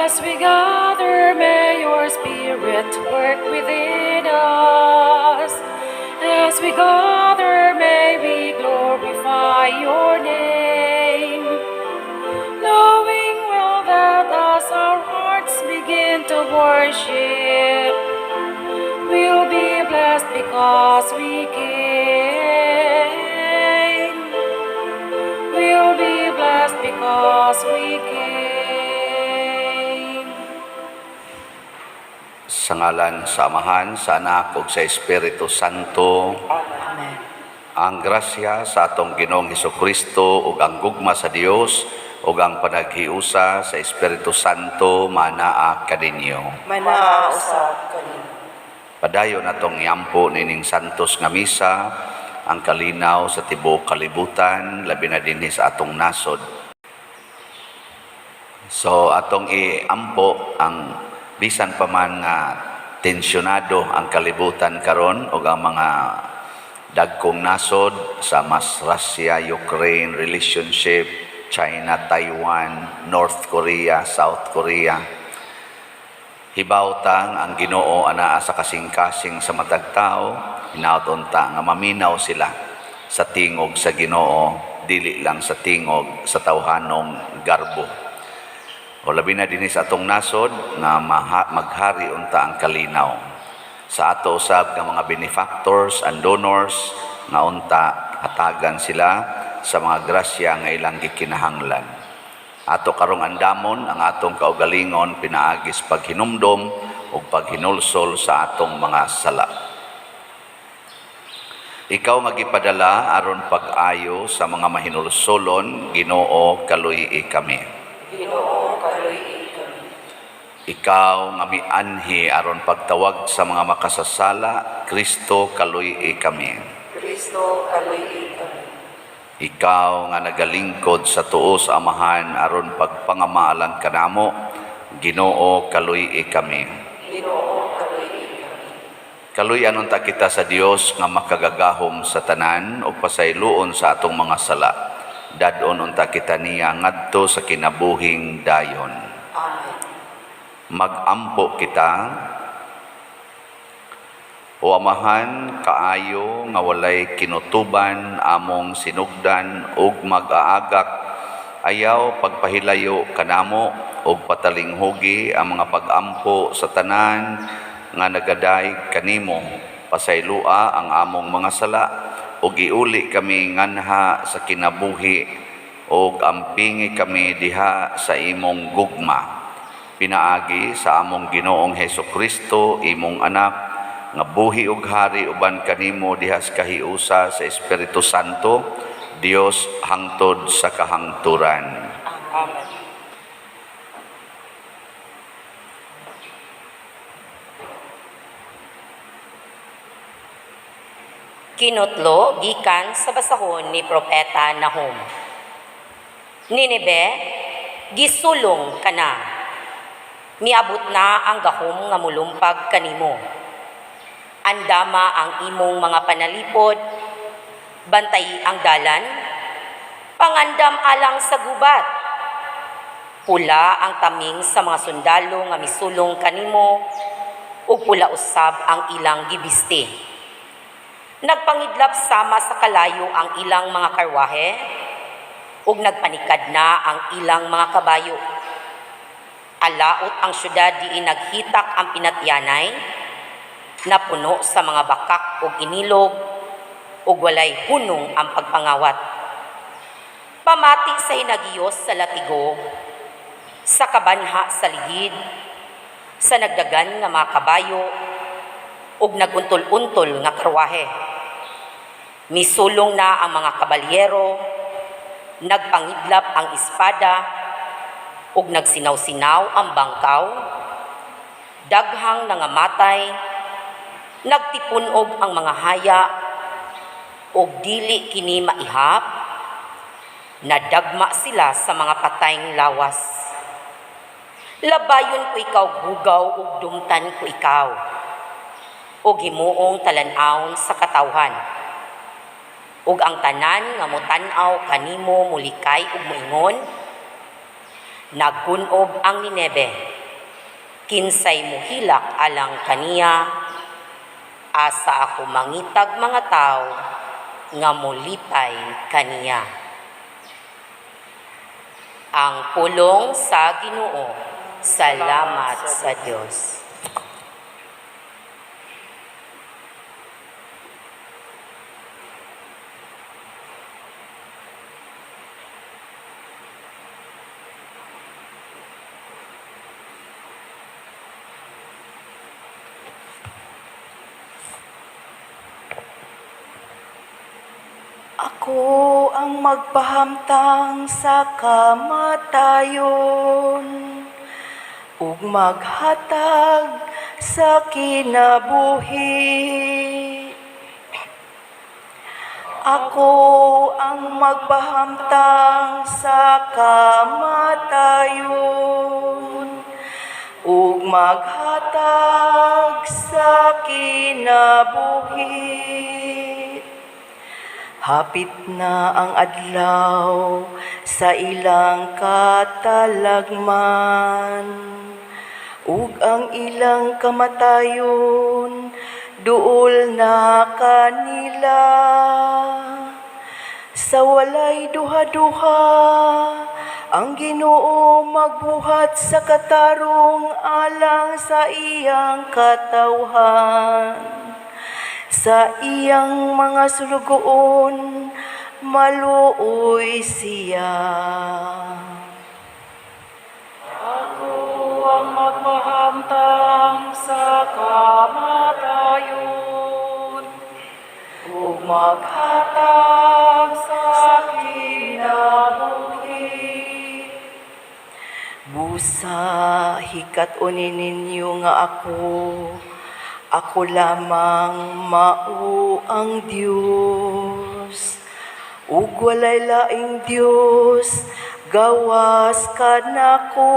As we gather, may your Spirit work within us. As we gather, may we glorify your name. Knowing well that as our hearts begin to worship, we'll be blessed because we came. We'll be blessed because we came. Sa ngalan sa Amahan, sa Anak, ug sa Espiritu Santo. Amen. Ang grasya sa atong Ginoong Hesukristo ug ang gugma sa Dios ug ang panaghiusa sa Espiritu Santo manaa kaninyo. Manaa usab kaninyo. Padayon atong iampo nining santos nga misa ang kalinaw sa tibuok kalibutan labi na dinhi sa atong nasod. So atong iampo ang bisan pa man nga tensyonado ang kalibutan karon ug ang mga dagkong nasod sa mas Russia, Ukraine relationship, China, Taiwan, North Korea, South Korea. Hibaw-tang ang Ginoo anaa sa kasing-kasing sa matag tao, hinaut ta nga maminaw sila sa tingog sa Ginoo, dili lang sa tingog sa tawhanong garbo. O labi na dinis atong nasod nga maghari unta ang kalinaw sa ato usab nga mga benefactors and donors nga unta hatagan sila sa mga grasya nga ilang gikinahanglan. Ato karong andamon ang atong kaugalingon pinaagis paghinumdom ug paghinulsol sa atong mga sala. Ikaw nga gipadala aron pag-ayo sa mga mahinulsolon, Ginoo kaluy kami. Ginoo kaluy kami. Ikaw nga mianhi aron pagtawag sa mga makasasala, Kristo kaluy kami. Kristo kaluy kami. Ikaw nga nagalingkod sa tuos Amahan aron pagpangamaalan kanamo, Ginoo kaluy kami. Ginoo kaluy kami. Kaluy anunta kita sa Dios nga makagagahom sa tanan ug pasayloon sa atong mga sala. Dadon unta kita niya ngadto sa kinabuhing dayon. Amen. Magampo kita, o Amahan, kaayo nga walay kinutuban among sinugdan ug mag-aagak ayaw pagpahilayo kanamo ug patalinghugi ang mga pag-ampo sa tanan nga nagaday kanimo. Pasaylua ang among mga sala ug iuli kami nganha sa kinabuhi ug ampingi kami diha sa imong gugma. Pinaagi sa among Ginoong Hesukristo, imong anak, nga buhi ug hari uban kanimo diha sa kahiusa sa Espiritu Santo, Dios hangtod sa kahangturan. Amen. Kinutlo gikan sa basahon ni Propeta Nahum. Ninebe, gisulong ka na. Miabot na ang gahom nga mulumpag kanimo. Andama ang imong mga panalipod, bantay ang dalan, pangandam alang sa gubat. Pula ang taming sa mga sundalo nga misulong kanimo, ug pula usab ang ilang gibiste. Nagpangidlap sama sa kalayo ang ilang mga karwahe, ug nagpanikad na ang ilang mga kabayo. Alaot ang syudad diin naghitak ang pinatyanay, napuno sa mga bakak ug inilog, ug walay hunong ang pagpangawat. Pamati sa hinagiyos sa latigo, sa kabanha sa ligid, sa nagdagan nga mga kabayo, ug naguntol-untol nga karwahe. Misulong na ang mga kabalyero, nagpangidlap ang espada, ug nagsinaw-sinaw ang bangkaw, daghang nangamatay, nagtipunog ang mga haya, ug dili kini maihap, nadagma sila sa mga patayng lawas. Labayon ko ikaw bugaw ug dumtan ko ikaw, ug himuong talan-aw sa katawhan. Ug ang tanan nga motanaw kanimo mulikay ug moingon, nagkunob ang Ninebe, Kinsay muhilak alang kaniya, asa ako mangitag mga tao, nga mulipay kaniya. Ang pulong sa Ginoo. Salamat sa Diyos. Ako ang magpahamtang sa kamatayon, ug maghatag sa kinabuhi. Ako ang magpahamtang sa kamatayon, ug maghatag sa kinabuhi. Hapit na ang adlaw sa ilang katalagman, ug ang ilang kamatayon duol na kanila. Sa walay duha-duha, ang Ginoo magbuhat sa katarong alang sa iyang katawhan. Sa iyang mga sulugoon, maluoy siya. Ako ang magpahamtang sa kamatayon, Ug maghatag sa kinabuhi. Busa hikat-unin ninyo nga ako lamang mao ang Dios, ug walay laing Dios gawas kanako.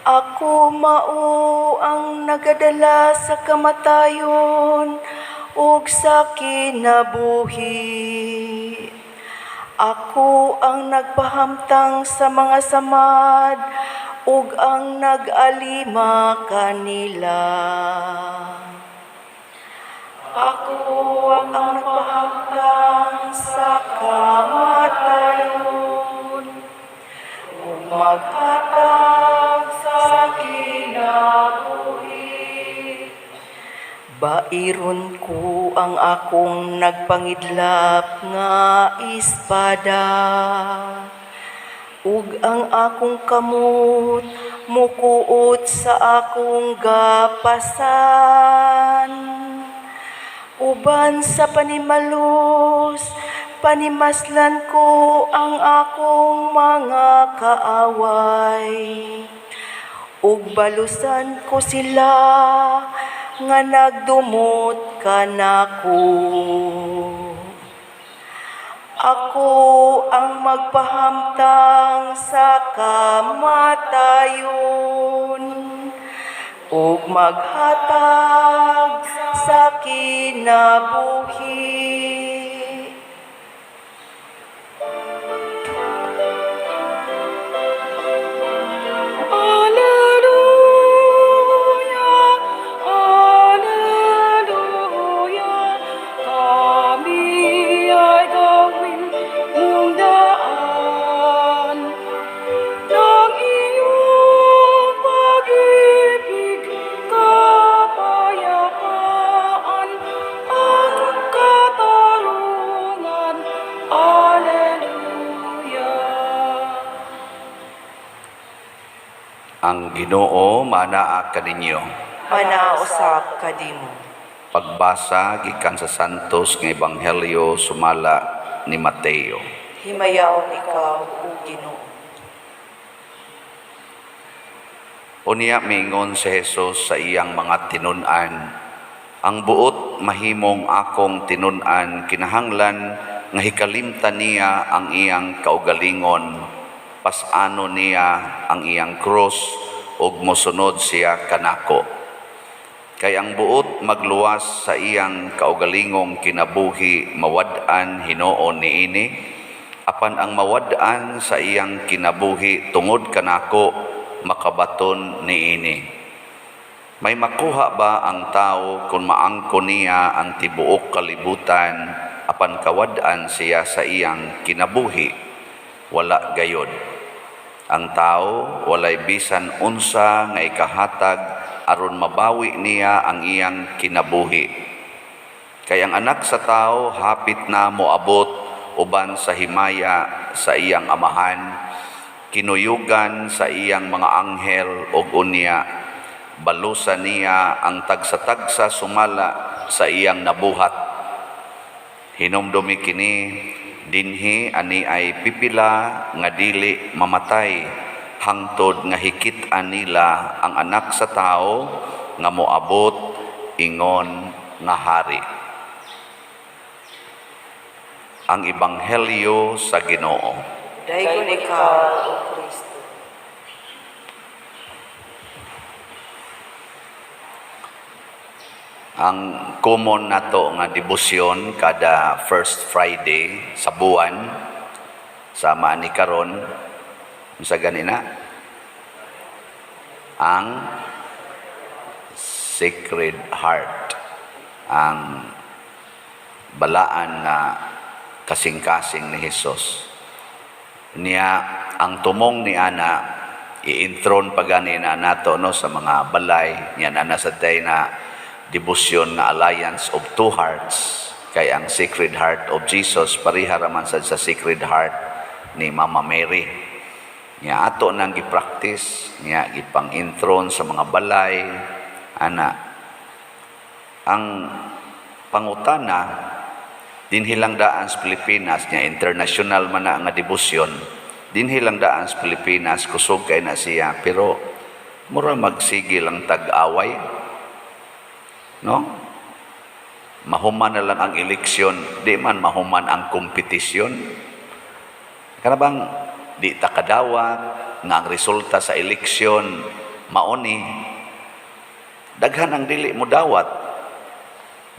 Ako mao ang nagadala sa kamatayon ug sa kinabuhi. Ako ang nagpahamtang sa mga samad ug ang nag-alima kanila. Ako ang nagpahamtang sa kamatayon, ug maghatag sa kinabuhi. Bairon ko ang akong nagpangidlap nga espada, ug ang akong kamot mukuot sa akong gapasan. Uban sa panimalos, panimaslan ko ang akong mga kaaway, ug balusan ko sila nga nagdumot kanako. Ako ang magpahamtang sa kamatayon, ug maghatag sa kinabuhi. Ang Ginoo manaa kaninyo. Manausap kadimo. Pagbasa gikan sa Santos nga Ebanghelyo sumala ni Mateo. Himayaon ikaw, O Ginoo. Unya mingon si Jesus sa iyang mga tinun-an, ang buot mahimong akong tinun-an kinahanglan nga hikalimtan niya ang iyang kaugalingon, pasano niya ang iyang krus ug mosunod siya kanako. Kay ang buot magluwas sa iyang kaugalingong kinabuhi mawad-an hinuon niini, apan ang mawad-an sa iyang kinabuhi tungod kanako makabaton niini. May makuha ba ang tao kung maangko niya ang tibuok kalibutan apan kawad-an siya sa iyang kinabuhi? Wala gayod. Ang tao walay bisan unsa nga ikahatag aron mabawi niya ang iyang kinabuhi. Kay ang anak sa tao hapit na moabot uban sa himaya sa iyang amahan, kinuyugan sa iyang mga anghel ug unya balusan niya ang tagsa-tagsa sumala sa iyang nabuhat. Hinumdumi kini dinhi ani ay pipila nga dili mamatay hangtod nga hikit-an nila ang anak sa tao nga moabot ingon nga hari. Ang Ebanghelyo sa Ginoo. Daygon ikaw, O Kristo. Ang common nato nga debosyon kada first Friday sa buwan sama ni karon sa ganina ang Sacred Heart, ang balaan na kasing-kasing ni Hesus. Niya ang tumong ni ana i-intron pagani na nato no sa mga balay niya na sa day na debosyon nga Alliance of Two Hearts, kay ang Sacred Heart of Jesus pariha raman sa Sacred Heart ni Mama Mary. Niya ato nang gi-practice, niya gipang-intron sa mga balay ana. Ang pangutana dinhilang daan sa Pilipinas niya international man na nga debosyon, dinhilang daan sa Pilipinas kusog kay na siya pero mura magsigil ang tag-away. No? Mahuman na lang ang eleksyon, di man mahuman ang kompetisyon. Kana bang di ta kadawat nga ang resulta sa eleksyon mauni daghan ang dili mo dawat.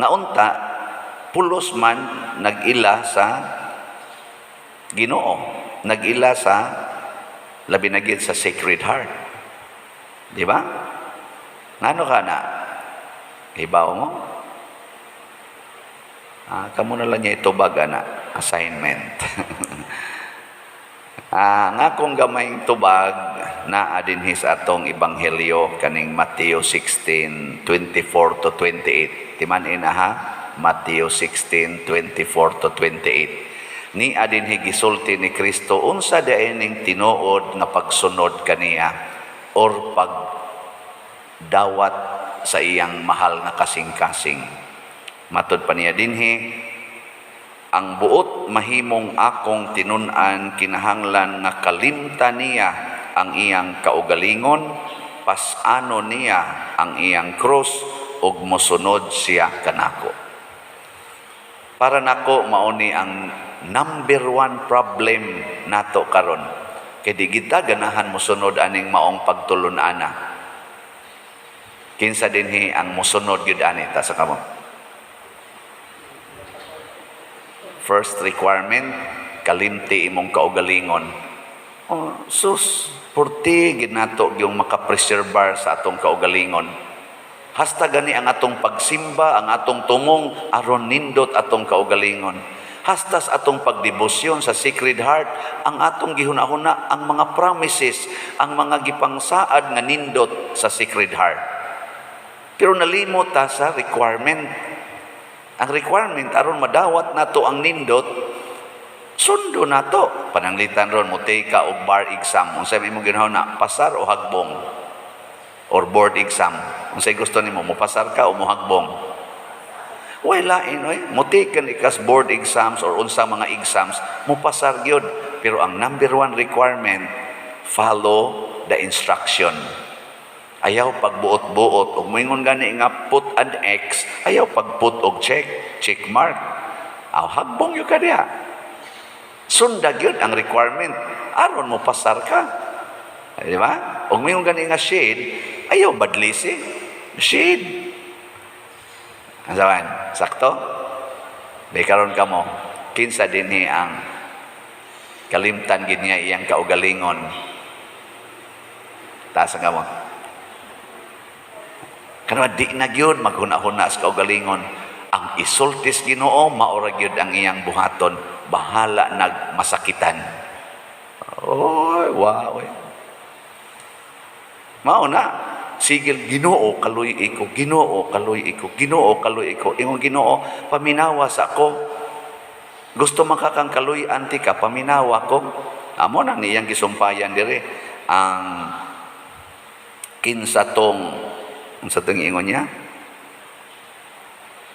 Nga unta pulos man nag-ila sa Ginoo, nag-ila sa labi na gid sa Sacred Heart. Di ba? Ngano ka na? Ibaw mo? Kamo na lang niya itubag na assignment. Nga kung gamay tubag na adinhi sa atong Ebanghelyo kaning Mateo 16:24 to 28. Timanin ha? Mateo 16:24 to 28. Ni adinhi gisulti ni Kristo unsa daening tinuod nga pagsunod kaniya or pagdawat sa iyang mahal nga kasing-kasing. Matod pa niya dinhi, ang buot mahimong akong tinun-an kinahanglan nga kalimtan niya ang iyang kaugalingon, pas-ano niya ang iyang krus ug mosunod siya kanako. Para nako mauni ang number one problem nato karon. Kay di kita ganahan mosunod aning maong pagtulon-ana. Kinsa dinhi ang mosunod gyud ani ta sa kamo. First requirement, kalimti imong kaugalingon. Sus, purti gid nato yung makapreserbar sa atong kaugalingon. Hasta gani ang atong pagsimba, ang atong tumong aron nindot atong kaugalingon. Hasta sa atong pagdebosyon sa Sacred Heart, ang atong gihuna-huna ang mga promises, ang mga gipangsaad nga nindot sa Sacred Heart. Pero nalimot ta sa requirement. Ang requirement aron madawat nato ang nindot, sundo nato. Pananglitan ron mo take ka og bar exam. Unsa imong ginahuna, pasar o hagbong? Or board exam. Unsay gusto nimo, mo pasar ka o mo hagbong? Wala inoy, mo take kan ikas board exams or unsa mga exams, mo pasar gyud. Pero ang number one requirement, follow the instruction. Ayaw pagbuot-buot og moingon gani nga put and X, ayaw pagput og check mark. Aw hagbong yo ka diha. Sundag yun ang requirement aron mo pasar ka. Di ba? Og moingon gani nga shade, ayaw badlisi. Shade. Asawan, sakto? Di karon kamo, kinsa dinhi ang kalimtan gid niya iyang kaugalingon. Taas ang kamot. Kaya di na gyud maghuna-huna sa kaugalingon. Ang isultis Ginoo maura gyud ang iyang buhaton, bahala nagmasakitan. Oy, wow. Mao na sigil Ginoo kaluy iko, Ginoo kaluy iko, Ginoo kaluy iko. Ingon Ginoo, paminawa sa ako. Gusto makakang kaluy anti ka, paminawa ko. Amo nang iyang gisumpayan dire ang sa tong ingon niya,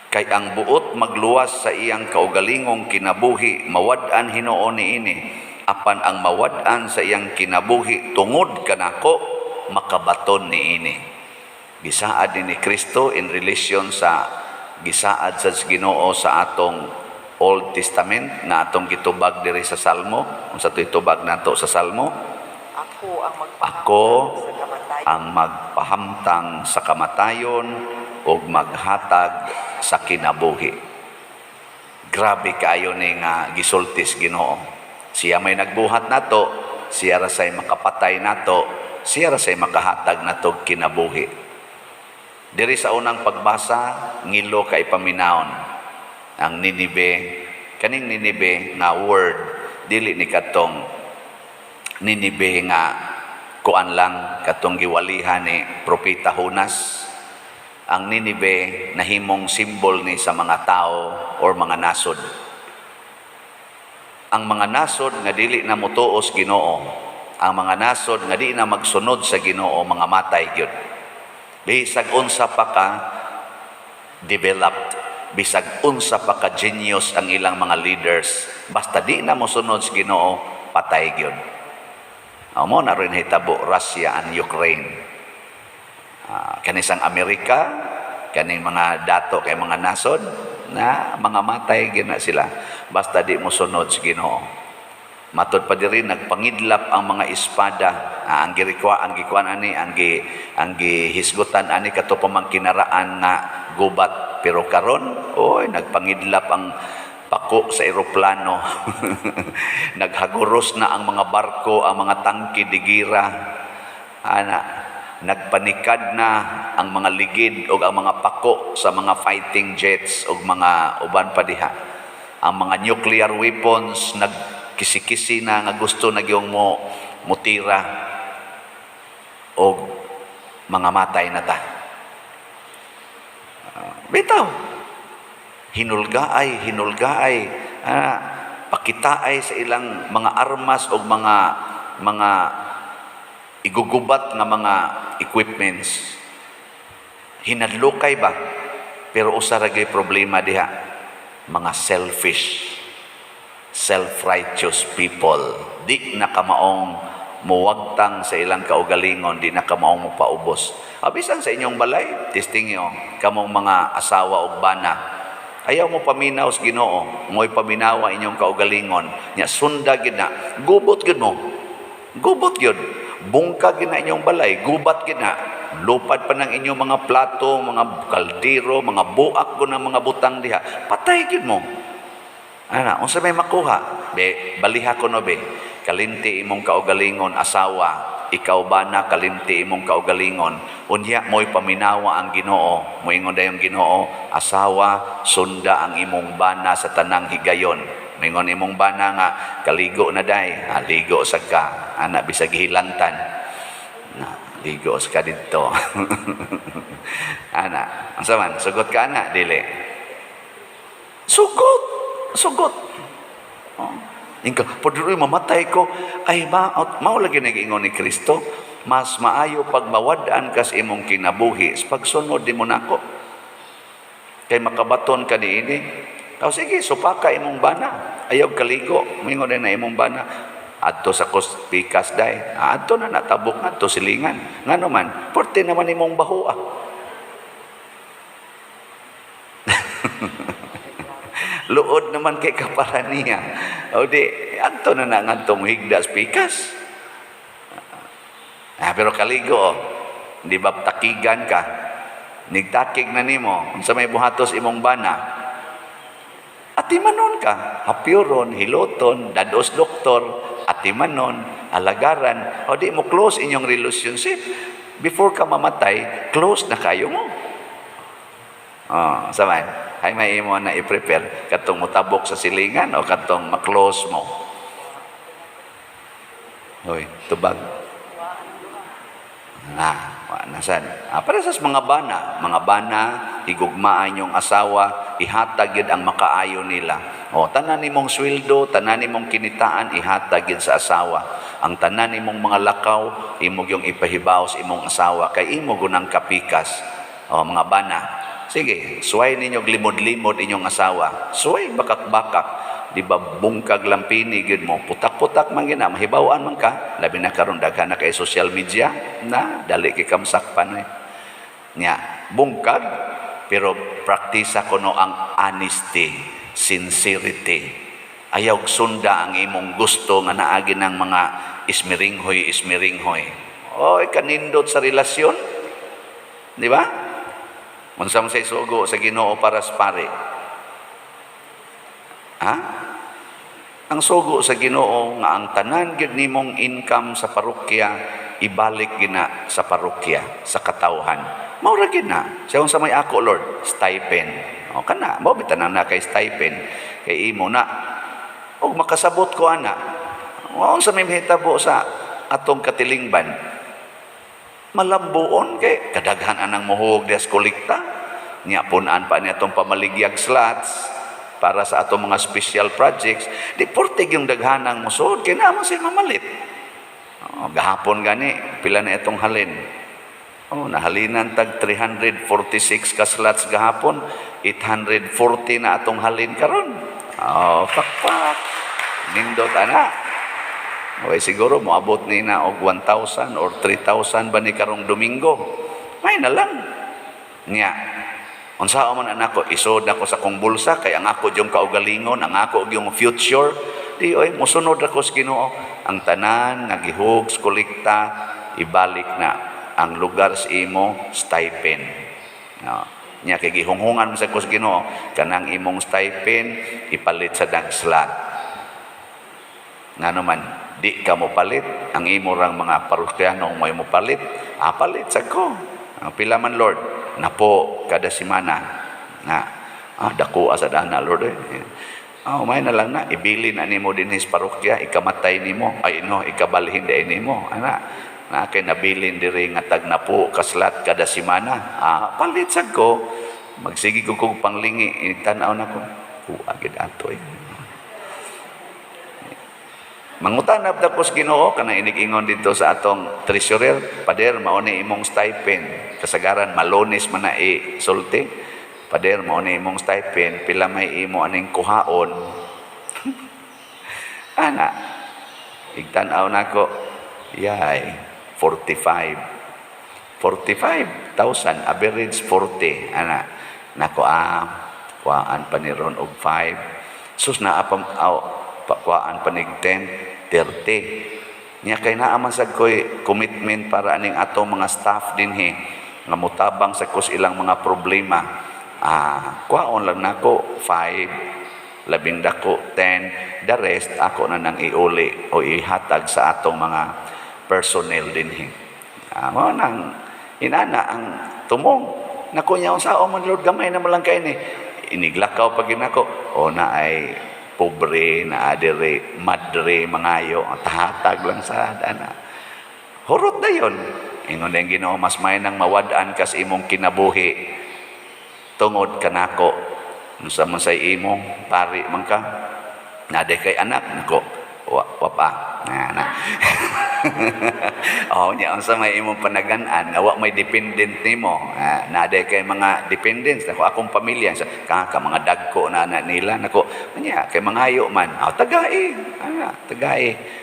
kay ang buot magluwas sa iyang kaugalingong kinabuhi, mawad-an hinuon niini, apan ang mawad-an sa iyang kinabuhi tungod kanako, makabaton niini. Gisaad ni Kristo in relation sa gisaad sa Ginoo sa atong Old Testament na atong gitubag diri sa Salmo. Unsa to itubag nato sa Salmo? Ako ang magpahamtang sa kamatayon o maghatag sa kinabuhi. Grabe kaayo ni nga gisultis Ginoo. Siya may nagbuhat nato, siya ra say makapatay nato, siya ra say makahatag nato kinabuhi. Diri sa unang pagbasa, ngilo kay paminawon ang Ninibe. Kaning Ninibe nga word, dili ni katong Ninibe nga kuan lang katong giwalihan ni Propeta Jonas. Ang Ninibe nahimong simbol ni sa mga tao or mga nasod. Ang mga nasod nga dili na mutuos Ginoo, ang mga nasod nga di na magsunod sa Ginoo, mga matay gyud. Bisag unsa pa ka developed, bisag unsa pa ka genius ang ilang mga leaders, basta di na mosunod sa Ginoo, patay gyud. Amo na rin hitabo Russia and Ukraine. Kanisang Amerika, kaning mga dato kay mga nasod na mga matay gina sila basta di mo sunod sa Ginoo. Matod pa diri nagpangidlap ang mga espada, ang gikuan ani ang gihisgutan ani kato pamangkinaraan nga gubat, pero karon oy nagpangidlap ang pako sa eroplano. Naghaguros na ang mga barko, ang mga tangke digira. Nagpanikad na ang mga ligid o ang mga pako sa mga fighting jets o mga uban pa diha. Ang mga nuclear weapons nagkisi-kisi na nga gusto na gyung mutira o mga matay na ta. Bitaw. Hinulgaay, pakitaay sa ilang mga armas o mga igugubat nga mga equipments. Hinadlokay ba? Pero usa ra gyud problema diha, mga self-righteous people. Di na kamaong muwagtang sa ilang kaugalingon, di na kamaong mopaubos. Abisan sa inyong balay, testing nyo, kamong mga asawa o bana, ayaw mo paminaw sa Ginoo, mo'y paminawa inyong kaugalingon, nya sunda gid na, gubot gid mo, gubot gid, bungka gid na inyong balay, gubat gid na, lupad pa ng inyong mga plato, mga kaldero, mga buak ko ng mga butang diha, patay gid mo. Unsa may makuha? Be, baliha ko no be, kalinti imong kaugalingon asawa, ikaw ba na kalimti imong kaugalingon, unya mo'y paminawa ang Ginoo, moingon dayong Ginoo, asawa, sunda ang imong bana sa tanang higayon. Moingon imong bana nga, kaligo na day, ligo sa ka, anak bisag hilantan, ligo sa ka dito. Anak, ang saman, sugot ka anak, dili. Sugot. Ingka, paduroy mamatay ko, ay mao lagi nag-ingon ni Kristo, mas maayo pag mawad-an kas imong kinabuhi, pagsunod di mo nako. Kay makabaton ka niini. Sige, supaka imong bana. Ayaw kaligo, mingon na imong bana. Adto sa pikas day. Adto na natabok adto silingan. Ngano man, porte naman imong bahua. Luod naman kay kaparaniya. O di, anto na ngantong higdas pikas. Pero kaligo, di ba takigan ka? Nigtakig na nimo, sa may buhatos imong bana. At atimanon ka, hapyuron, hiloton, dados doktor, atimanon, alagaran, o di mo close inyong relationship. Before ka mamatay, close na kayo mo. Saman, ay may imo na i-prepare katong mutabok sa silingan o katong maklose mo. Hoy, tubag. Nasan? Para sa mga bana, higugmaan yung asawa, ihatag yun ang makaayo nila. Tanan nimong sweldo, tanan nimong kinitaan, ihatag yun sa asawa. Ang tanan nimong mga lakaw, imog yung ipahibaw sa imong asawa, kay imog unang kapikas. Mga bana, sige, suway ninyo limod-limod inyong asawa. Suway bakak-bakak. Di ba bungkag lampini gid mo, putak-putak man gina, mahibawaan man ka, labi na karon daghan na kay social media, na dali kay kamsakpan nya. Bungkag, pero praktisa kuno ang honesty, sincerity. Ayaw sunda ang imong gusto nga naagi ng mga ismiringhoy. Oy, kanindot sa relasyon. Di ba? Unsa man say sugo sa Ginoo para sa pare. Ang sugo sa Ginoo nga ang tanan gid nimong income sa parokya ibalik gina sa parokya, sa katawhan. Mao ra gid na. Sa unsa may ako, Lord, stipend. Kana, mao bitanan na kay stipend kay imo na. Og makasabot ko ana. Unsa may mahitabo sa atong katilingban? Malambuon kay kadaghan anang muhog des kolekta. Nya punan pa niya atong pamaligyag slots para sa atong mga special projects. Di portig yung daghanang musod kay naman siya mamalit. Gahapon gani pila na itong halin. Nahalinan tag 346 ka slots gahapon, 840 na atong halin karon. Pakpak. Nindot ana. Siguro moabot ni na og 1,000 or 3,000 ba ni karong Domingo. May na lang. Nya, unsa man anak ko, isod ako sa kong bulsa, kay ang ako yung kaugalingon, ang ako yung future, di oy, musunod ako sa Ginoo. Ang tanan, nagihog, kolekta, ibalik na. Ang lugar sa imo, stipend. Nya, kay gihunghungan mo sa Ginoo, kanang imong stipend, ipalit sa dagslot. Nga naman, di ka mo palit, ang imo rang mga parokyanong may mo palit, palit sa ko. Pila man, Lord, napo kada semana na dako sa dana, Lord. May na lang na ibili na nimo din sa parokya, ikamatay nimo, ikabalhin din nimo, na kay nabilin diri nga tag napo kaslat kada semana. Palit sa ko, magsigi ko kog panglingi, tan-aw na ko. Agid ato Mangutanap tapos Ginoo kana inig-ingon dito sa atong treasurer, Pader, mao ni imong stipend. Kasagaran malonis man na sulti. Pader, mao ni imong stipend, pila may imo aning kuhaon. Igtan-aw nako. Yay, 45,000 average 40. Nako kuhaan pa ni ron og 5. Sus na apam pakuaan panig 10, 30. Nya kay naa man sad koy commitment para aning atong mga staff dinhi nga mutabang sa kus ilang mga problema. Kuhaon lang nako 5, labing dako 10, the rest ako na nang iuli o ihatag sa atong mga personnel dinhi. Mao nang inana ang tumong nako nya unsa man, Lord, gamay na lang kay ni iniglakaw pag ginako na ay pobre na adire madre mangayo tahatag lang sa dana. Hurot na yon. Ingon ang Ginoo, mas may nang mawad-an kas imong kinabuhi tungod kanako. Unsa man say imo pari man ka nade kay anak nako wapa nya unsa may imong panagan-an awa may dependent nimo nade kay mga dependents nako akong pamilya ka mga dagko na nila nako nya kay mangayo man tagai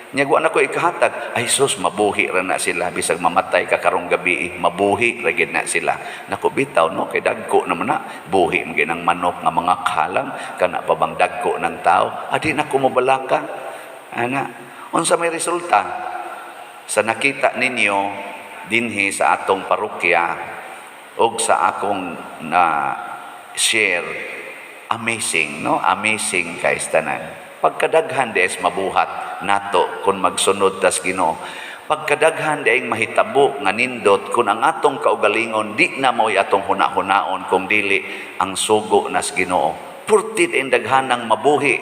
nya wa nako ikahatag ay sus mabuhi ra na sila bisag mamatay ka karong gabi mabuhi ra gid na sila nako bitaw no kay dagko naman na buhi man ginang manok nga mga kalang kana pa bang dagko ng tao adi na ko mobalaka unsa may resulta sa nakita ninyo dinhi sa atong parokya og sa akong na share amazing, no? Amazing kay tanan. Pagkadaghan di is mabuhat nato kung magsunod tas Ginoo. Pagkadaghan di ay mahitabo nga nindot kung ang atong kaugalingon di na mo'y atong huna-hunaon kung dili ang sugo nas Ginoo. Purtid ang daghanang mabuhi,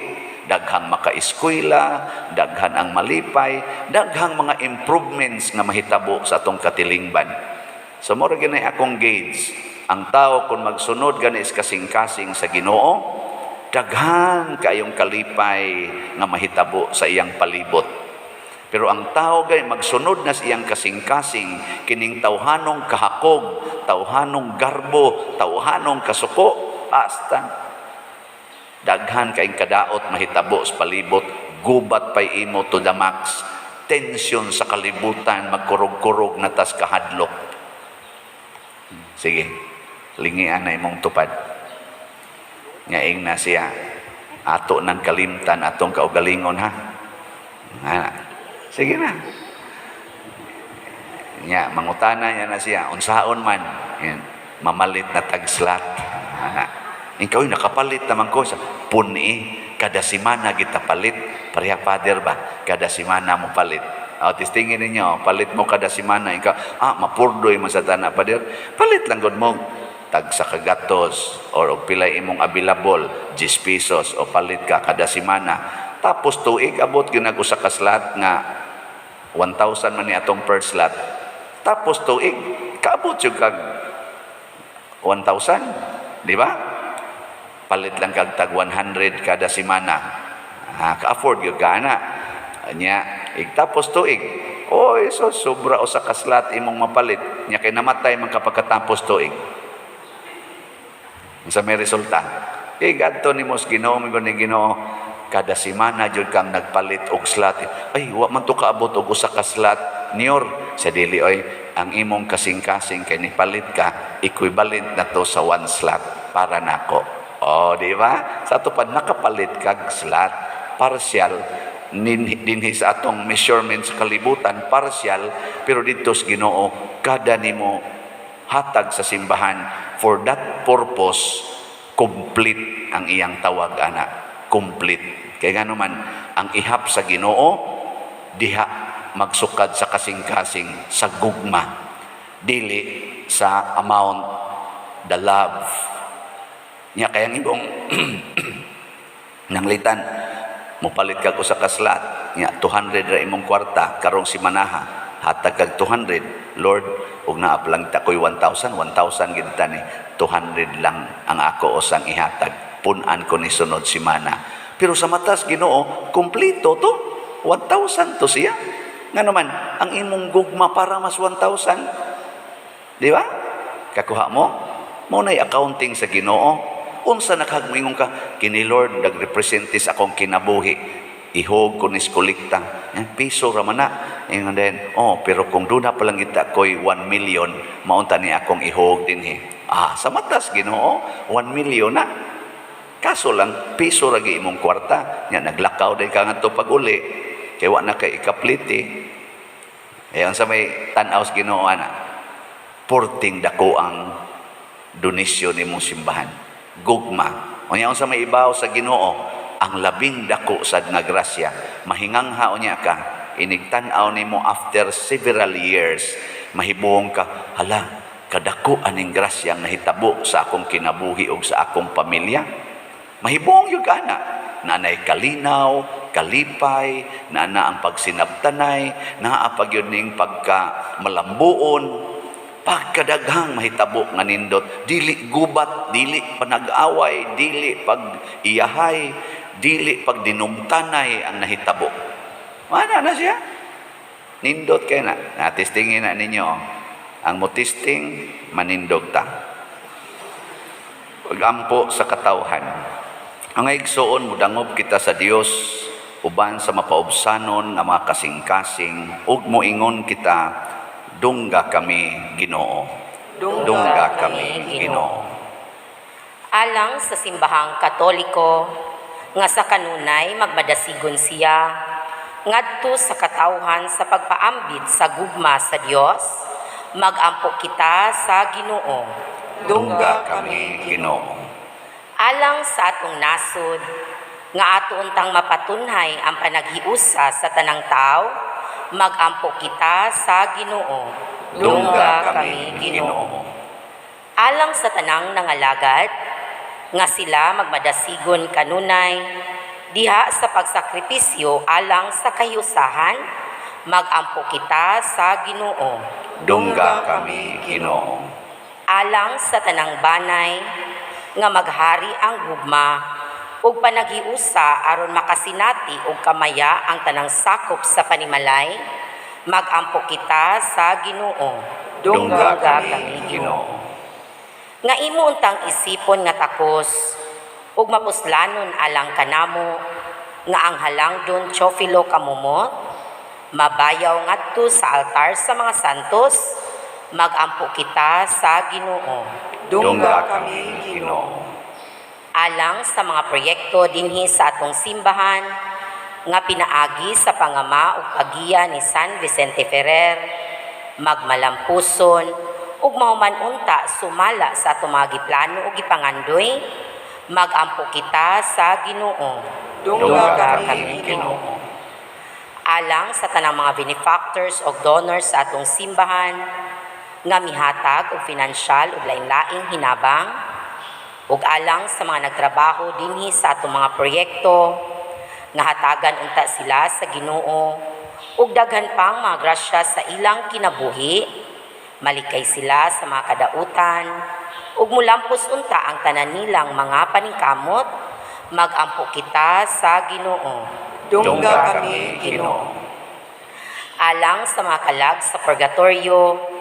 daghang makaeskwela, daghan ang malipay, daghang mga improvements nga mahitabo sa atong katilingban. So mura gani akong gauge, ang tao kung magsunod gani is kasing-kasing sa Ginoo, daghan kayong kalipay nga mahitabo sa iyang palibot. Pero ang tao gani magsunod na sa iyang kasing-kasing kining tawhanong kahakog, tawhanong garbo, tawhanong kasuko, hasta daghan kayong kadaot mahitabo sa palibot, gubat pay imo to the max, tension sa kalibutan, magkurog-kurog na tas kahadlok. Sige, lingian na imong tupad. Ngaing na siya, ato ng kalimtan, atong kaugalingon ha. Sige na. Nya, mangutana niya na siya, unsaon man, yan, mamalit na tagslat. Ikaw nakapalit naman ko sa puni, kada simana kita palit. Pareha father ba? Kada simana mo palit. Tistingin ninyo, palit mo kada simana. Ikaw, mapurdoy mo sa tana, father. Palit lang gud mo. Tag sa kagatos, or pilay imong available, 10 pesos, o palit ka kada simana. Tapos tuig, abot ginag usa ka slot nga 1,000 man ni atong per slot. Tapos tuig, kaabot yung kag 1,000. Di ba? Palit lang kag tag 100 kada simana. Ka-afford yung ka na. Nya, tapos tuig. So sobra usa ka slot imong mapalit. Nya kay namatay man kapagkatapos tuig. Sa may resulta. Gadto ni mos Ginoo, mi ni Ginoo, kada simana jud kang nagpalit og slot. Ay, wa man to kaabot og usa ka slot niyor sa dili oy. Ang imong kasing-kasing kay nipalit ka, equivalent na to sa 1 slot para nako. Di ba? Sa tupad nakapalit kag slot, partial, dinhi sa atong measurements kalibutan, partial, pero dito sa Ginoo, kada nimo hatag sa simbahan, for that purpose, complete ang iyang tawag, ana. Complete. Kaya nga naman, ang ihap sa Ginoo, diha magsukad sa kasing-kasing, sa gugma, dili sa amount, the love. Nya kayang ibong nanglitan, mupalit kag usa ka slot, nya 200 ra imong kwarta karong simanaha, hatag kag 200. Lord, ug naa pa lang ta koy 1,000 gid tani, 200 lang ang ako usang ihatag, punan ko ni sunod simana. Pero sa matas Ginoo, kumpleto to, 1,000 to siya. Nga naman, ang imong gugma para mas 1,000. Di ba? Kakuha mo nay accounting sa Ginoo. Unsa nakagmingon ka, kini Lord nagrepresente sa akong kinabuhi, ihog ko nis kolekta, piso ra man na. And then, pero kung doon na palang kita ko'y 1 million, maunta ni akong ihog din sa matas Ginoo, 1 million na. Kaso lang, piso ragi imong kwarta, nya naglakaw din ka nga to pag-uli, kaya wa na kay ikapliti. Ayan sa may tanaw sa Ginoo ana, porting dako ang donisyon nimong simbahan. Gugma. Unya sa may ibaw sa Ginoo, ang labing dako sad nga grasya. Mahingangha unya ka, inigtan-aw nimo after several years, mahibuong ka, hala, kadako aning grasyang nahitabo sa akong kinabuhi ug sa akong pamilya. Mahibuong yung ka na. Nanay kalinaw, kalipay, naana ang pagsinabtanay, naapag yun ning pagka malambuon, pagkadaghang mahitabo nga nindot, dili gubat, dili panag-away, dili pag-iyahay, dili pagdinumtanay ang nahitabo. Mana na siya? Nindot kayo na. Natistingin na ninyo. Ang mutisting, manindog ta. Pag-ampo sa katawhan. Ang igsoon, mudangob kita sa Dios, uban sa mapaubsanon nga mga kasing-kasing, ug moingon kita, dungga kami Ginoo. Dungga kami Ginoo. Alang sa simbahang Katoliko, nga sa kanunay magmadasigon siya, ngadto sa katawhan sa pagpaambit sa gugma sa Dios, magampo kita sa Ginoo. Dungga kami Ginoo. Alang sa atong nasod, nga ato untang mapatunhay ang panaghiusa sa tanang tao, magampo kita sa Ginoo. Dungga kami, Ginoo. Alang sa tanang nangalagad, nga sila magmadasigon kanunay, diha sa pagsakripisyo alang sa kahiusahan, magampo kita sa Ginoo. Dungga kami, Ginoo. Alang sa tanang banay, nga maghari ang gugma, ug panaghiusa aron makasinati og kamaya ang tanang sakop sa panimalay, magampo kita sa Ginoo. Dungga kami, Ginoo. Nga imo untang isipon nga takos, ug mapuslanon alang kanamo, nga ang halangdon Teofilo kamumot, mabayaw ngadto sa altar sa mga santos, magampo kita sa Ginoo. Dungga kami, Ginoo. Alang sa mga proyekto dinhi sa atong simbahan, nga pinaagi sa pangama ug pagiya ni San Vicente Ferrer, magmalampuson, ug mahuman unta sumala sa atong mga giplano ug gipangandoy, magampo kita sa Ginoo. Dungga kami, Ginoo. Alang sa tanang mga benefactors o donors sa atong simbahan, nga mihatag og pinansyal ug lain-laing hinabang, ug alang sa mga nagtrabaho dinhi sa atong mga proyekto, nga hatagan unta sila sa Ginoo, ug daghan pang mga grasya sa ilang kinabuhi, malikay sila sa mga kadautan, ug mulampos unta ang tanan nilang mga paningkamot, magampo kita sa Ginoo. Dungga kami, Ginoo. Alang sa mga kalag sa purgatorio,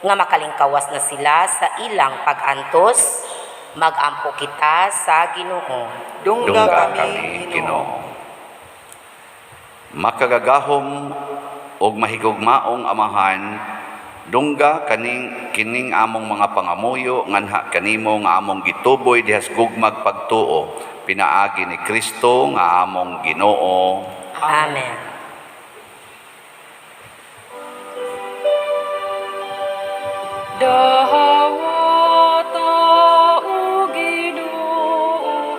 nga makalingkawas na sila sa ilang pag-antos, magampo kita sa Ginoo. Dungga kami, Ginoo. Makagagahom og mahigugmaong amahan, dungga kining among mga pangamuyo nganha kanimo nga among gituboy dihas gugmag pagtuo, pinaagi ni Kristo nga among Ginoo. Amen. Dahawata o Ginoo,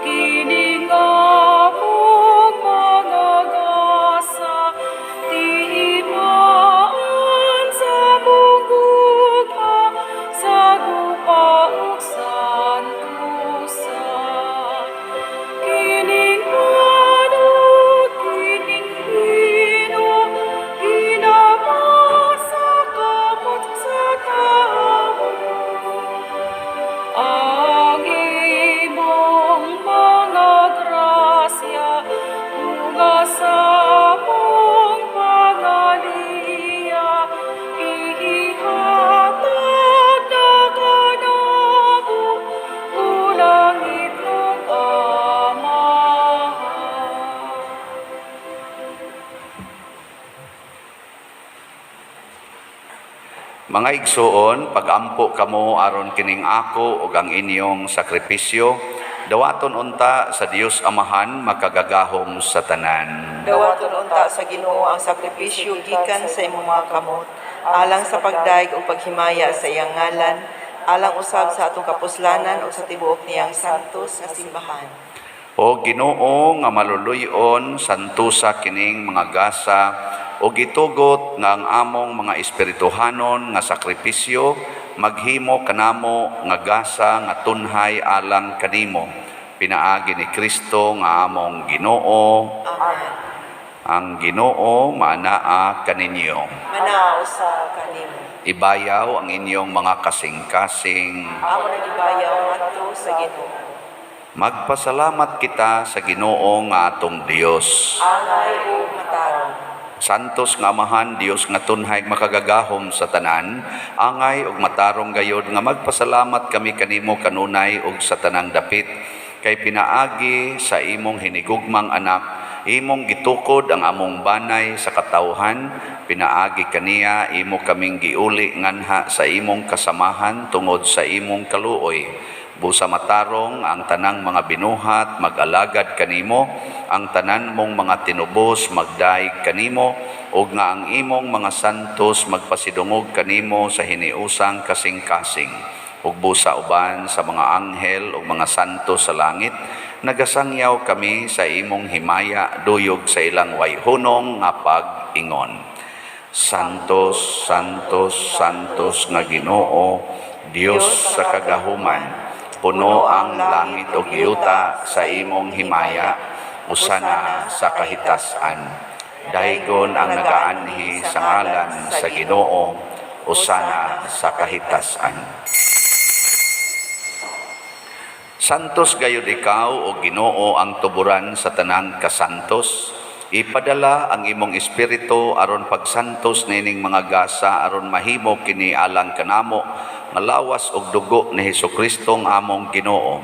kining among mga gasa, timaan sa mong gugma, sa gupa ug santusan. Kining manod, kining hino, ginamasa kamot sa tao. Ang imong mga grasya, bunga sa mong pangaliya, ihatag na kanamo, ulangit ng Amahan. Mga igsoon, pagampo kamo aron kining ako ug ang inyong sakripisyo, dawaton unta sa Dios Amahan makagagahom sa tanan. Dawaton unta sa Ginoo ang sakripisyo gikan sa imong mga kamot, alang sa pagdaig o paghimaya sa iyang ngalan, alang usab sa atong kapuslanan o sa tibuok niyang santos nga simbahan. O Ginoo nga maluluyon santusa kining mga gasa o gitugot nga ang among mga espirituhanon nga sakripisyo maghimo kanamo nga gasa nga tunhay alang kanimo, pinaagi ni Kristo nga among Ginoo. Amen. Ang Ginoo maanaa kaninyo. Manao sa kanimo. Ibayaw ang inyong mga kasing-kasing. Amo nagibayaw ngadto sa Ginoo. Magpasalamat kita sa Ginoo nga atong Dios. Angay o matarong. Santos nga Amahan, Dios nga tunhay makagagahom sa tanan, angay ug matarong gayod nga magpasalamat kami kanimo kanunay ug sa tanang dapit, kay pinaagi sa imong hinigugmang anak, imong gitukod ang among banay sa katawhan, pinaagi kaniya imo kaming giuli nganha sa imong kasamahan tungod sa imong kaluoy. Busa matarong ang tanang mga binuhat mag-alagad kanimo, ang tanan mong mga tinubos magdaig kanimo, ug nga ang imong mga santos magpasidungog kanimo sa hiniusang kasing-kasing. ug busa uban sa mga anghel ug mga santo sa langit, nagasangyaw kami sa imong himaya duyog sa ilang wayhunong nga pag-ingon. Santos, Santos, Santos nga Ginoo, Dios sa kagahuman, puno ang langit ug yuta sa imong himaya, usana sa kahitasan. Daygon ang nagaanhi sa ngalan sa Ginoo, usana sa kahitasan. Santos gayud ikaw o Ginoo ang tuburan sa tanang kasantos. Ipadala ang imong espiritu aron pagsantos nining mga gasa aron mahimo kini alang kanamo nga lawas og dugo ni Hesukristo nga among Ginoo.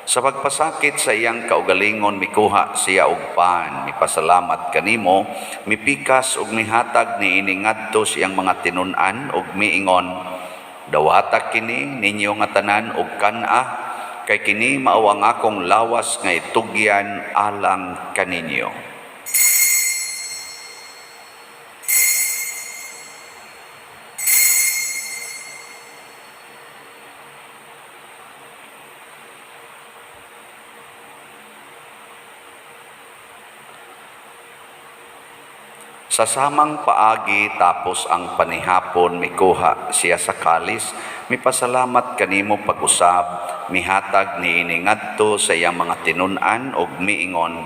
Sa pagpasakit sa iyang kaugalingon mikuha siya og pan, mipasalamat kanimo, mipikas ug mihatag niini ngadto siyang mga tinun-an ug miingon, dawata kini ninyo nga tanan og kan-a, kay kini mao ang akong lawas nga itugyan alang kaninyo. Sa samang paagi tapos ang panihapon mikuha siya sa kalis, mipasalamat kanimo pag-usab, mihatag niini ngadto sa iyang mga tinun-an ug miingon,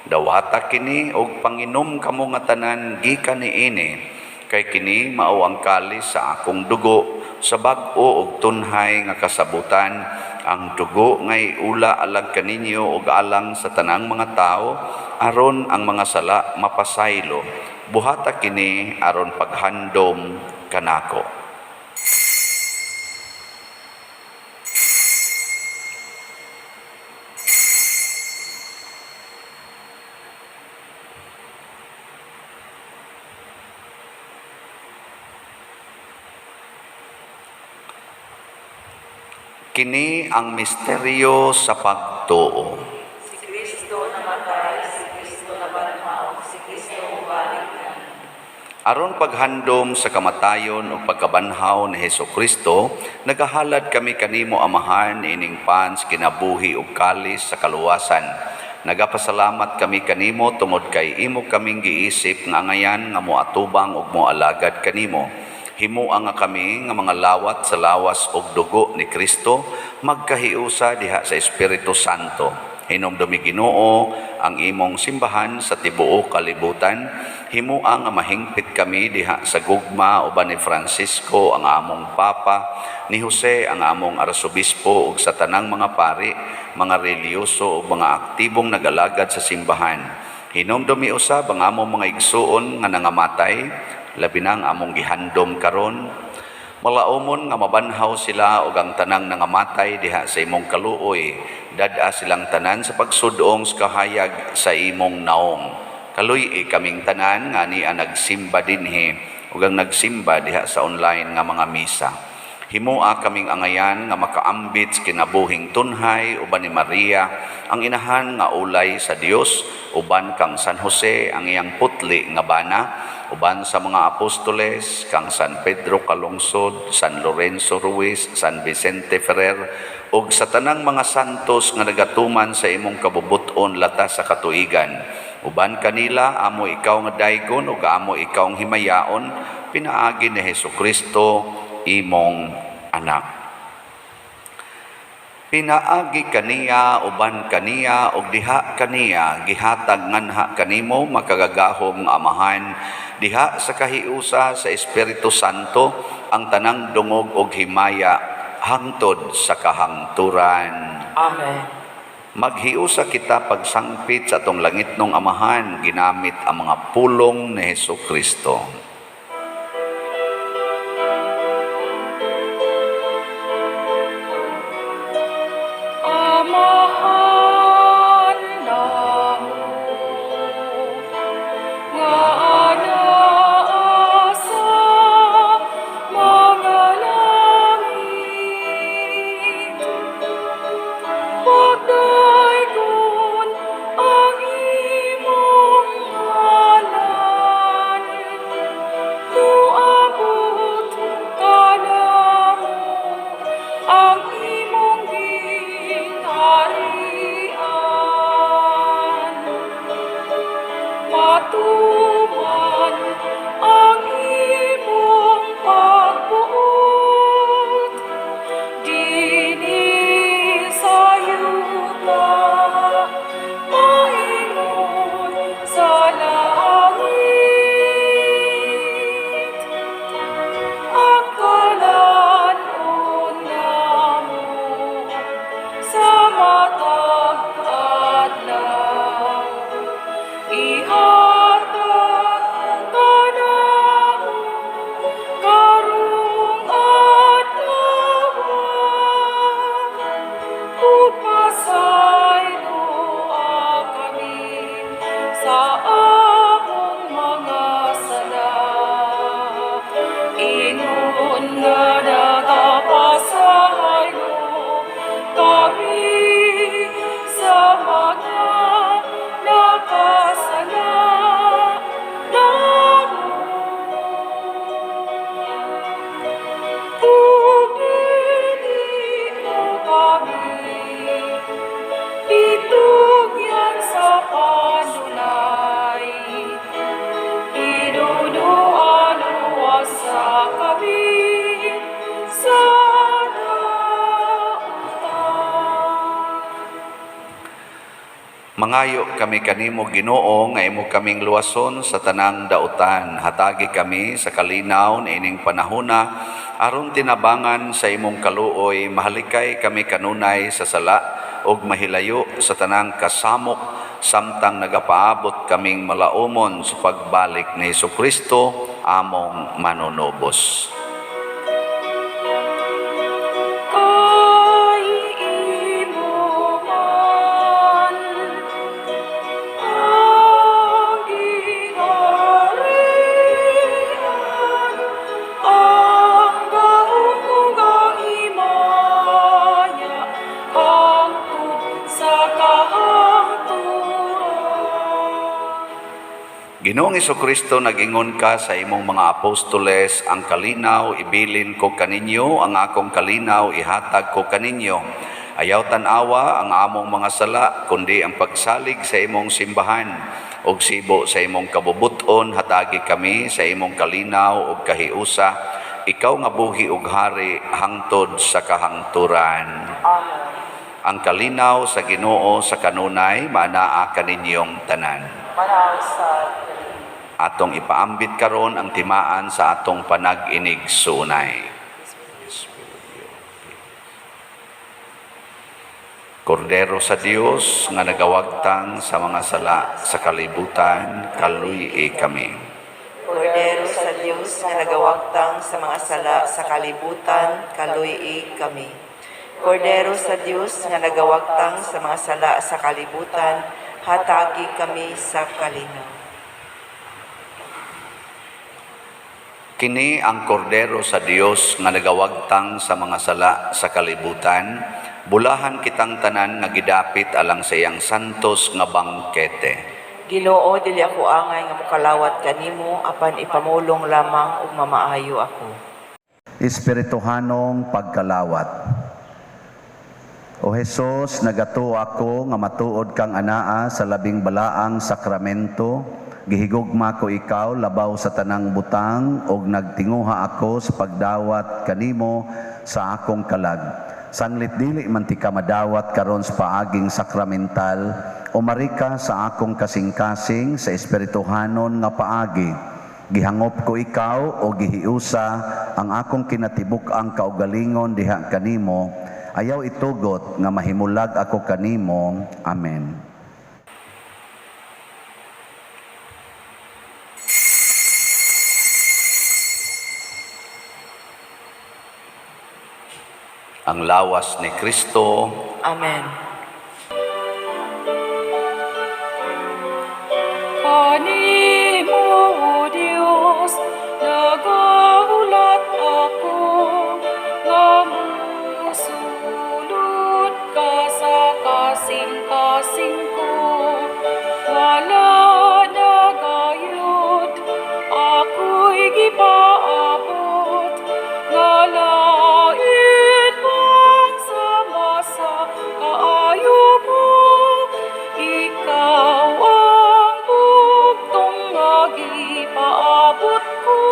dawata kini og panginom kamo nga tanan gikan niini, kay kini mao ang kalis sa akong dugo, sa bag-o ug tunhay nga kasabutan, ang dugo ngay ula alang kaninyo ug alang sa tanang mga tao, aron ang mga sala mapasaylo. Buhata kini aron paghandom kanako. Kini ang misteryo sa pagtuo. Si Kristo namatay, si Kristo nabanhaw, si Kristo mubalik. Aron paghandom sa kamatayon o pagkabanhaw ni Hesukristo, nagahalad kami kanimo amahan ining pans kinabuhi ug kalis sa kaluwasan. Nagapasalamat kami kanimo tungod kay imo kaming giisip nga ngayan nga moatubang ug moalagad kanimo. Himuang nga kami nga mga lawat sa lawas ug dugo ni Kristo magkahiusa diha sa Espiritu Santo. Hinumdumi Ginoo ang imong simbahan sa tibuok kalibutan. Himuang nga mahingpit kami diha sa gugma uban ni Francisco ang among Papa, ni Jose ang among Arsobispo ug sa tanang mga pari, mga reliyoso ug mga aktibong nagalagad sa simbahan. Hinumdumi usab ang among mga igsuon nga nangamatay, labi na ang among gihandom karon. Malaumon nga mabanhaw sila og ang tanang nangamatay diha sa imong kaluoy, dad-a silang tanan sa pagsudong sa kahayag sa imong naong. Kaluy kaming tanan nga niya nagsimba dinhi ug ang nagsimba diha sa online nga mga misa. Himua kaming angayan nga makaambit kinabuhing tunhay uban ni Maria ang inahan nga ulay sa Dios, uban kang San Jose ang iyang putli nga bana, uban sa mga apostoles kang San Pedro Calungsod, San Lorenzo Ruiz, San Vicente Ferrer ug sa tanang mga santos nga nagatuman sa imong kabubuton latas sa katuigan. Uban kanila amo ikaw nga daygon ug amo ikaw ang himayaon, pinaagi ni Hesukristo imong anak. Pinaagi kaniya uban kaniya ug diha kaniya gihatag nganha kanimo makagagahom nga amahan diha sa kahiusa sa Espiritu Santo ang tanang dungog ug himaya hangtod sa kahangturan. Amen. Maghiusa kita pagsangpit sa atong langitnong amahan ginamit ang mga pulong ni Hesukristo. Amahan namo nga anaa sa mga langit, pagdaygon ang imong ngalan, Mangayo kami kanimo Ginoo nga imo kaming luwason sa tanang dautan. Hatagi kami sa kalinaw na ining panahona aron tinabangan sa imong kaluoy. Mahalikay kami kanunay sa sala ug mahilayo sa tanang kasamok samtang nagapaabot kaming malaumon sa pagbalik ni Jesucristo among manunubos. Kay imo man ang giharian, ang gahunggang himaya hangtod sa kahangturan. Ginoong Jesucristo, nag-ingon ka sa imong mga apostoles, ang kalinaw ibilin ko kaninyo, ang akong kalinaw ihatag ko kaninyo. Ayaw tanawa ang among mga sala, kundi ang pagsalig sa imong simbahan. Og sibo sa imong kabubuton, hatagi kami sa imong kalinaw ug kahiusa. Ikaw nga buhi ug hari hangtod sa kahangturan. Ang kalinaw sa Ginoo sa kanunay, manaa kaninyong tanan. Atong ipaambit karon ang timaan sa atong panag-inig sunay. Kordero sa Dios nga nagawagtang sa mga sala sa kalibutan, kaluy kami. Kordero sa Diyos nga nagawagtang sa mga sala sa kalibutan, kaluy kami. Kordero sa Diyos nga nagawagtang sa mga sala sa kalibutan, hatagi kami sa kalinaw. Kini ang kordero sa Dios nga nagawagtang sa mga sala sa kalibutan, bulahan kitang tanan nga gidapit alang sa iyang santos nga bangkete. Ginoo, dili ako angay nga mokalawat kanimo, apan ipamulong lamang ug mamaayo ako. Espirituhanong pagkalawat. O Jesus, nagato ako nga matuod kang anaa sa labing balaang sakramento. Gihigugma ko ikaw labaw sa tanang butang ug nagtinguha ako sa pagdawat kanimo sa akong kalag. Sanglit dili man ti ka madawat karon sa paaging sakramental, umari ka sa akong kasing-kasing sa espirituhanon nga paagi. Gihangop ko ikaw o gihiusa ang akong kinatibuk ang kaugalingon diha kanimo. Ayaw itugot nga mahimulag ako kanimo. Amen. Ang lawas ni Kristo. Amen. Kanimo, O Diyos, nagahulat ako, nga musulod ka sa kasing-kasing ko. Wala na gayud, ako'y gipaabot, nga lain mong sa kaayo mo. Ikaw ang bugtong nga gipaabot ko,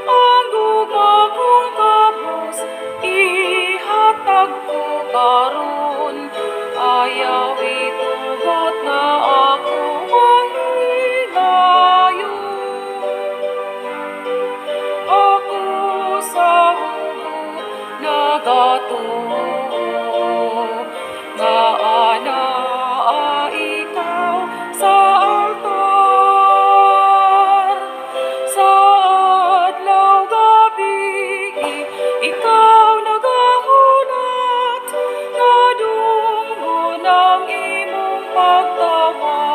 ang gumagong kabus ihatag ko karon. Ayaw itugot na ako mahilayo, ako sa hugot nagatuo, nga anaa ikaw sa altar. Sa adlaw gabi, ikaw nagahulat, nga dunggo ng imong pagtawag.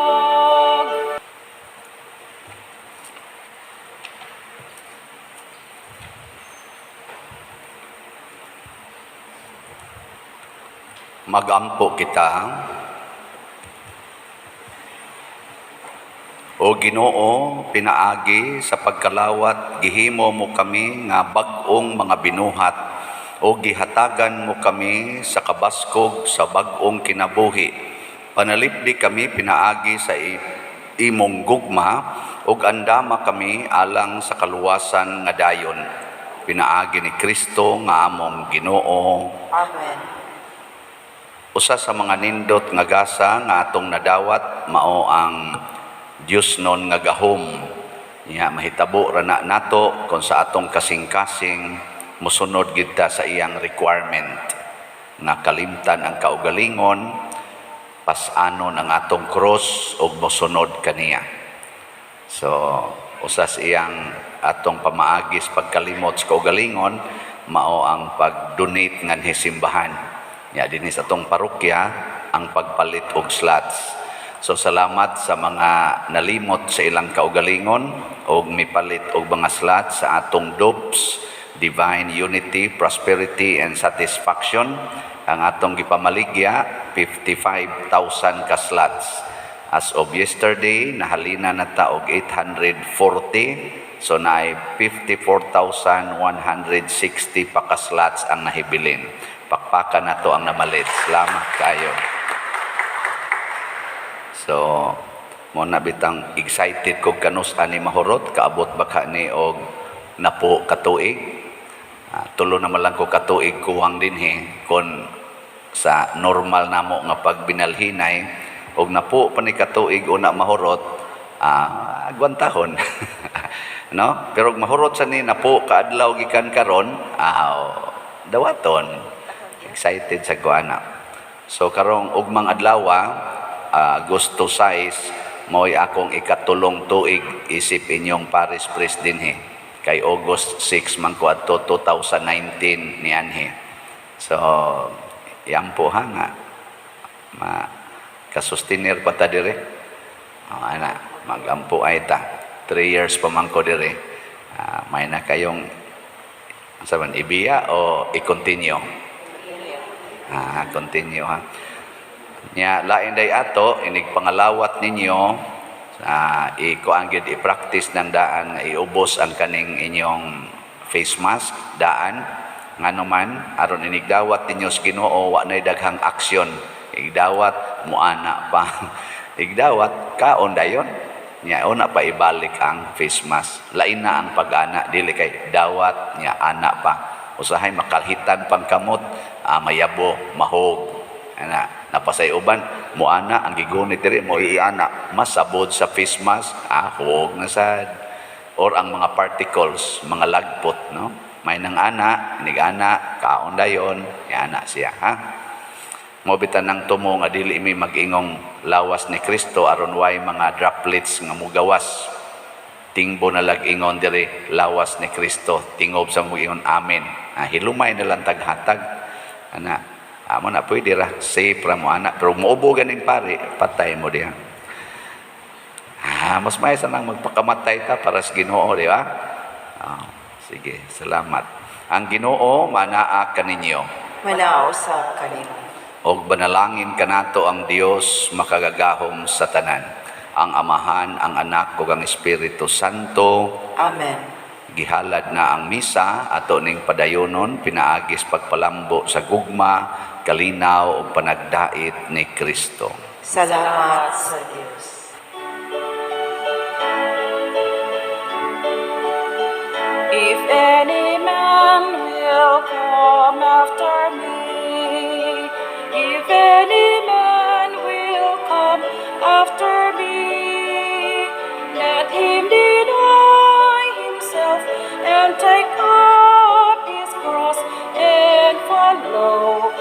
Magampo kita. O Ginoo, pinaagi sa pagkalawat, gihimo mo kami nga bag-ong mga binuhat, o gihatagan mo kami sa kabaskog sa bag-ong kinabuhi. Panalipdi kami pinaagi sa imong gugma, ug andama kami alang sa kaluwasan nga dayon. Pinaagi ni Kristo nga among Ginoo. Amen. Usa sa mga nindot nga gasa nga atong nadawat mao ang Dios non nga gahom. Nya mahitabo ra na nato kung sa atong kasing-kasing mosunod gid ta sa iyang requirement nga kalimtan ang kaugalingon, pas-anon ang atong cross ug mosunod kaniya. So usas iyang atong pamaagis pagkalimot sa kaugalingon mao ang pag-donate nganhi simbahan. Ya dinhi sa atong parokya ang pagpalit og slots. So salamat sa mga nalimot sa ilang kaugalingon og mipalit og mga slots sa atong DOPS, Divine Unity, Prosperity and Satisfaction. Ang atong gipamaligya 55,000 ka slots. As of yesterday, nahalina na ta og 840. So naay 54,160 pa ka slots ang nahibilin. Pakpakan na to ang namalit. Salamat kayo. So, mo na bitang excited kog kanus ani mahurot, kaabot ba ka ni og napo katuig. Tulo naman lang ko katuig kuwang dinhi kon sa normal namo nga pagbinalhinay og napo pa ni katuig una mahurot, agwantahon. No? Pero mahurot sa ni napo kaadlaw gikan karon, dawaton. Excited sa kuana. So karong ugmang adlaw, Agosto 6 mo'y akong ikatulong tuig isip inyong Paris Priest dinhi. Kay August 6 man ko adto 2019 ni anhi. So yampo ha nga kasustinir pa ta dire. Ana magampo ay ta. 3 years pa man ko dire. May na kayong saban ibiya o i-continue. Continue ha. Nya lain day ato inig pangalawat ninyo ikuanggid i-practice ng daan nga iubos ang kaning inyong face mask daan nganuman aron inig dawat ninyo sa Ginoo wa nay daghang aksyon. Igdawat muana pa. Igdawat kaon dayon. Nya una pa ibalik ang face mask. Lain na ang pag-ana dili kay dawat nya ana pa. Usahay makalhitan pang kamot, mayabo, mahog. Ana, napasay uban, muana ang gigunit diri mo iana, masabod sa face mask, hog na sad. Or ang mga particles, mga lagpot, no? May nang ana, inig-ana, kaon dayon, ana siya, ha? Mobitan ng tumo nga dili mi mag-ingong lawas ni Kristo aron way mga droplets nga mugawas. Tingbo na lag-ingon diri lawas ni Kristo, tingob sa muingon amen. Hilumay na lang taghatag. Ana, amo na pwede ra safe ra mo ana pero muubo ganing pare, patay mo diha. Mas maayos nang magpakamatay ta para sa Ginoo, di ba? Sige, salamat. Ang Ginoo manaa kaninyo. Manausap kanimo. Og banalangin kanato ang Dios makagagahom sa tanan. Ang Amahan, ang Anak ug ang Espiritu Santo. Amen. Gihalad na ang misa ato ning padayonon pinaagis pagpalambo sa gugma, kalinaw ug panagdait ni Kristo. Salamat sa Dios. If any man will come after me, if any man will come after me, let him deny himself and take up his cross and follow